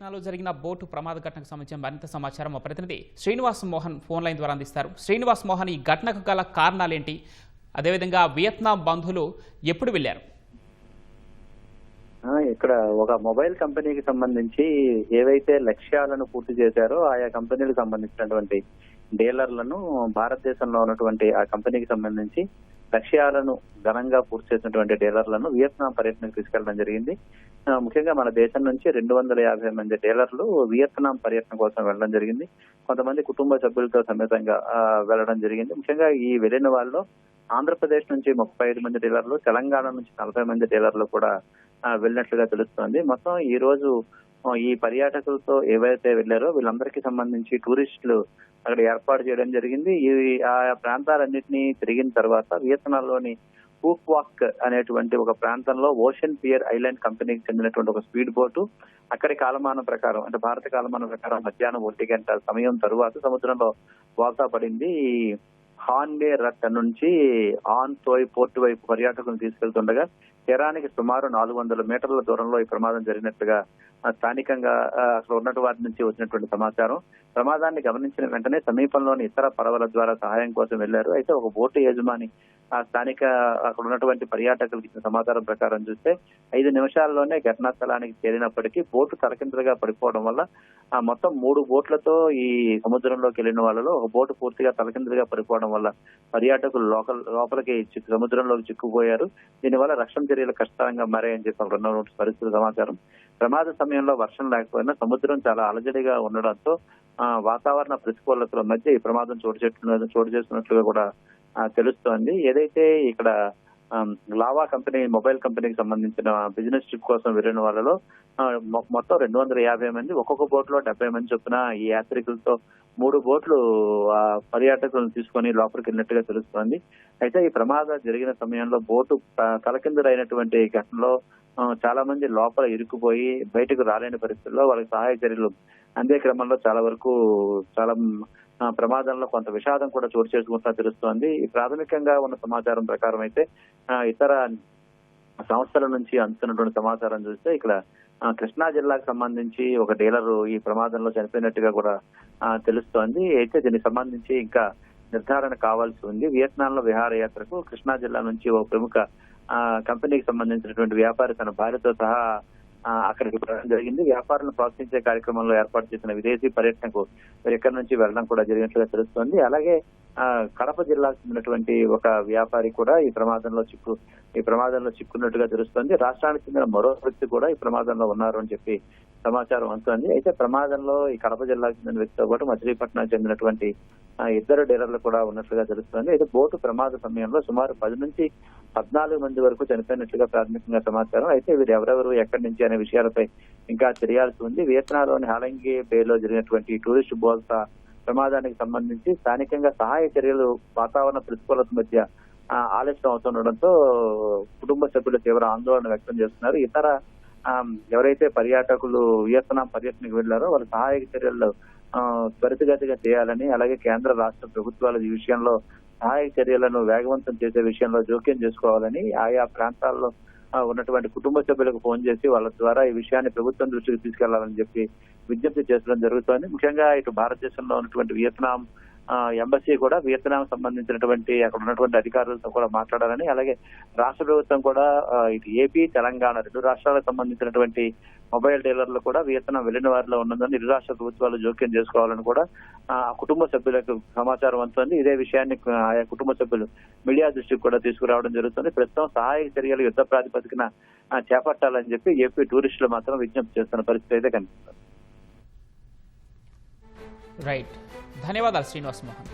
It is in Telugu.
వియత్నాంలో జరిగిన బోటు ప్రమాద ఘటనకు సంబంధించిన మరింత సమాచారం మా ప్రతినిధి శ్రీనివాస్ మోహన్ ఫోన్ లైన్ ద్వారా అందిస్తారు. శ్రీనివాస్ మోహన్, ఈ ఘటనకు గల కారణాలేంటి? అదేవిధంగా వియత్నాం బంధువులు ఎప్పుడు వెళ్లారు? ఇక్కడ ఒక మొబైల్ కంపెనీకి సంబంధించి ఏవైతే లక్ష్యాలను పూర్తి చేశారో ఆయా కంపెనీలకు సంబంధించినటువంటి డీలర్లను భారతదేశంలో ఉన్నటువంటి ఆ కంపెనీకి సంబంధించి లక్ష్యాలను ఘనంగా పూర్తి చేసినటువంటి డీలర్లను వియత్నాం పర్యటనకు తీసుకెళ్లడం జరిగింది. ముఖ్యంగా మన దేశం నుంచి 250 మంది డీలర్లు వియత్నాం పర్యటన కోసం వెళ్ళడం జరిగింది. కొంతమంది కుటుంబ సభ్యులతో సమేతంగా వెళ్ళడం జరిగింది. ముఖ్యంగా ఈ వెళ్లిన వాళ్ళు ఆంధ్రప్రదేశ్ నుంచి 35 మంది డీలర్లు, తెలంగాణ నుంచి 40 మంది డీలర్లు కూడా వెళ్ళినట్లుగా తెలుస్తోంది. మొత్తం ఈ రోజు ఈ పర్యాటకులతో ఏవైతే వెళ్లారో వీళ్ళందరికీ సంబంధించి టూరిస్టులు అక్కడ ఏర్పాటు చేయడం జరిగింది. ఆ ప్రాంతాలన్నింటినీ తిరిగిన తర్వాత వియత్నాంలోని హూక్ వాక్ అనేటువంటి ఒక ప్రాంతంలో ఓషన్ పియర్ ఐలాండ్ కంపెనీకి చెందినటువంటి ఒక స్పీడ్ బోటు అక్కడి కాలమానం ప్రకారం, అంటే భారత కాలమానం ప్రకారం మధ్యాహ్నం 1 గంట సమయం తరువాత సముద్రంలో బోల్తా పడింది. హాన్బే రట్ నుంచి ఆన్ తోయ్ పోర్టు వైపు పర్యాటకులను తీసుకెళ్తుండగా తీరానికి సుమారు 400 మీటర్ల దూరంలో ఈ ప్రమాదం జరిగినట్లుగా స్థానికంగా అక్కడ ఉన్నటువంటి వారి నుంచి వచ్చినటువంటి సమాచారం. ప్రమాదాన్ని గమనించిన వెంటనే సమీపంలోని ఇతర పడవల ద్వారా సహాయం కోసం వెళ్లారు. అయితే ఒక బోటు యజమాని స్థానిక అక్కడ ఉన్నటువంటి పర్యాటకులకు ఇచ్చిన సమాచారం ప్రకారం చూస్తే 5 నిమిషాల్లోనే ఘటనా స్థలానికి చేరినప్పటికీ బోటు తలకిందులుగా పడిపోవడం వల్ల మొత్తం 3 బోట్లతో ఈ సముద్రంలోకి వెళ్లిన వాళ్ళలో ఒక బోటు పూర్తిగా తలకిందులుగా పడిపోవడం వల్ల పర్యాటకులు లోపలికి సముద్రంలోకి చిక్కుపోయారు. దీనివల్ల రక్షణ చర్యలు కష్టంగా మారాయని చెప్పి అక్కడ ఉన్న పరిస్థితుల సమాచారం. ప్రమాద సమయంలో వర్షం లేకపోయినా సముద్రం చాలా అలజడిగా ఉండడంతో వాతావరణ ప్రతికూలతల మధ్య ఈ ప్రమాదం చోటు చేసుకున్నట్లుగా కూడా తెలుస్తోంది. ఏదైతే ఇక్కడ లావా కంపెనీ మొబైల్ కంపెనీకి సంబంధించిన బిజినెస్ ట్రిప్ కోసం వెళ్ళిన వాళ్ళలో మొత్తం 250 మంది, ఒక్కొక్క బోట్లో 70 మంది చొప్పున ఈ యాత్రికులతో 3 బోట్లు పర్యాటకులను తీసుకొని లోపలికి వెళ్ళినట్టుగా తెలుస్తోంది. అయితే ఈ ప్రమాదం జరిగిన సమయంలో బోటు తలకిందులైనటువంటి ఘటనలో చాలా మంది లోపల ఇరుక్కుపోయి బయటకు రాలేని పరిస్థితుల్లో వాళ్ళకి సహాయ చర్యలు అందే క్రమంలో చాలా ప్రమాదంలో కొంత విషాదం కూడా చోటు చేసుకుంటున్నా తెలుస్తోంది. ప్రాథమికంగా ఉన్న సమాచారం ప్రకారం అయితే ఇతర సంస్థల నుంచి అందుతున్నటువంటి సమాచారం చూస్తే ఇక్కడ కృష్ణా జిల్లాకు సంబంధించి ఒక డీలరు ఈ ప్రమాదంలో చనిపోయినట్టుగా కూడా తెలుస్తోంది. అయితే దీనికి సంబంధించి ఇంకా నిర్ధారణ కావాల్సి ఉంది. వియత్నాంలో విహారయాత్రకు కృష్ణా జిల్లా నుంచి ఒక ప్రముఖ కంపెనీకి సంబంధించినటువంటి వ్యాపారి తన భార్యతో సహా అక్కడికి వెళ్ళడం జరిగింది. వ్యాపారాలను ప్రోత్సహించే కార్యక్రమంలో ఏర్పాటు చేసిన విదేశీ పర్యటనకు ఎక్కడి నుంచి వెళ్ళడం కూడా జరిగినట్లుగా తెలుస్తోంది. అలాగే కడప జిల్లాకు చెందినటువంటి ఒక వ్యాపారి కూడా ఈ ప్రమాదంలో చిక్కున్నట్టుగా తెలుస్తోంది. రాష్ట్రానికి చెందిన మరో వ్యక్తి కూడా ఈ ప్రమాదంలో ఉన్నారు అని చెప్పి సమాచారం అందుతోంది. అయితే ప్రమాదంలో ఈ కడప జిల్లాకు చెందిన వ్యక్తితో పాటు మచిలీపట్నం చెందినటువంటి 2 డీలర్లు కూడా ఉన్నట్లుగా తెలుస్తోంది. అయితే బోటు ప్రమాద సమయంలో సుమారు 10 నుంచి 14 మంది వరకు చనిపోయినట్లుగా ప్రాథమికంగా సమాచారం. అయితే వీరు ఎవరెవరు ఎక్కడి నుంచి అనే విషయాలపై ఇంకా తెలియాల్సి ఉంది. వియత్నాంలోని హాలంగి బేలో జరిగినటువంటి టూరిస్ట్ బోల్తా ప్రమాదానికి సంబంధించి స్థానికంగా సహాయ చర్యలు వాతావరణ ప్రతికూలత మధ్య ఆలస్యం అవుతుండడంతో కుటుంబ సభ్యులు తీవ్ర ఆందోళన వ్యక్తం చేస్తున్నారు. ఇతర ఎవరైతే పర్యాటకులు వియత్నాం పర్యటనకు వెళ్లారో వాళ్ళ సహాయక చర్యలు త్వరితగతిగా చేయాలని, అలాగే కేంద్ర రాష్ట్ర ప్రభుత్వాలు ఈ విషయంలో సహాయక చర్యలను వేగవంతం చేసే విషయంలో జోక్యం చేసుకోవాలని ఆయా ప్రాంతాల్లో ఉన్నటువంటి కుటుంబ సభ్యులకు ఫోన్ చేసి వాళ్ళ ద్వారా ఈ విషయాన్ని ప్రభుత్వం దృష్టికి తీసుకెళ్లాలని చెప్పి విజ్ఞప్తి చేసడం జరుగుతోంది. ముఖ్యంగా ఇటు భారతదేశంలో ఉన్నటువంటి వియత్నాం ఎంబసీ కూడా వియత్నాం సంబంధించినటువంటి అక్కడ ఉన్నటువంటి అధికారులతో కూడా మాట్లాడాలని, అలాగే రాష్ట్ర ప్రభుత్వం కూడా ఇటు ఏపీ, తెలంగాణ 2 రాష్ట్రాలకు సంబంధించినటువంటి మొబైల్ డీలర్లు కూడా వియత్నాం వెళ్లిన వారిలో ఉన్నదని 2 రాష్ట్ర ప్రభుత్వాలు జోక్యం చేసుకోవాలని కూడా కుటుంబ సభ్యులకు సమాచారం అందుతుంది. ఇదే విషయాన్ని ఆయా కుటుంబ సభ్యులు మీడియా దృష్టికి కూడా తీసుకురావడం జరుగుతుంది. ప్రస్తుతం సహాయక చర్యలు యుద్ధ ప్రాతిపదికన చేపట్టాలని చెప్పి ఏపీ టూరిస్టులు మాత్రం విజ్ఞప్తి చేస్తున్న పరిస్థితి అయితే కనిపిస్తుంది. రైట్, ధన్యవాదాలు శ్రీనివాస్ మోహన్.